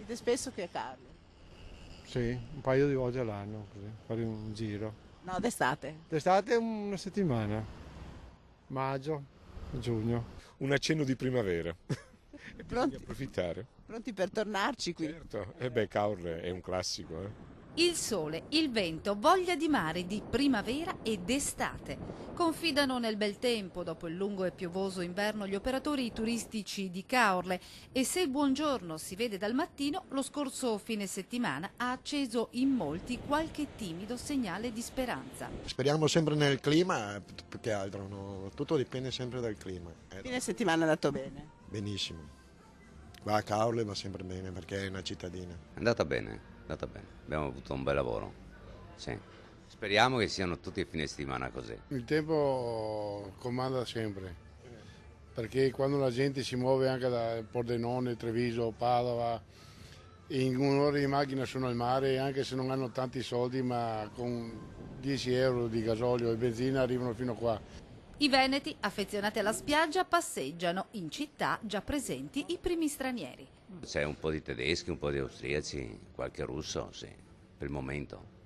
Venite spesso qui a Carlo? Sì, un paio di volte all'anno, così, fare un giro. No, d'estate. D'estate una settimana, maggio, giugno. Un accenno di primavera e bisogna Pronti, approfittare. pronti per tornarci qui? Certo, e beh, Caorle è un classico, eh. Il sole, il vento, voglia di mare di primavera e d'estate. Confidano nel bel tempo dopo il lungo e piovoso inverno gli operatori turistici di Caorle e se il buongiorno si vede dal mattino, lo scorso fine settimana ha acceso in molti qualche timido segnale di speranza. Speriamo sempre nel clima, più che altro, no? Tutto dipende sempre dal clima. Fine settimana è andato bene. Benissimo. Qua a Caorle va sempre bene perché è una cittadina. È andata bene, è andata bene. Abbiamo avuto un bel lavoro. Sì. Speriamo che siano tutti i fine settimana così. Il tempo comanda sempre, perché quando la gente si muove anche da Pordenone, Treviso, Padova, in un'ora di macchina sono al mare, anche se non hanno tanti soldi, ma con 10 euro di gasolio e benzina arrivano fino a qua. I veneti, affezionati alla spiaggia, passeggiano in città già presenti i primi stranieri. C'è un po' di tedeschi, un po' di austriaci, qualche russo, sì, per il momento.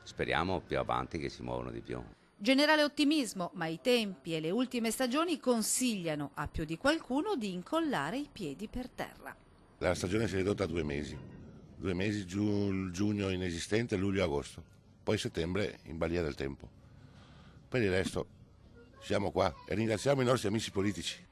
Speriamo più avanti che si muovono di più. Generale ottimismo, ma i tempi e le ultime stagioni consigliano a più di qualcuno di incollare i piedi per terra. La stagione si è ridotta a 2 mesi, giugno inesistente, luglio e agosto, poi settembre in balia del tempo. Per il resto siamo qua e ringraziamo i nostri amici politici.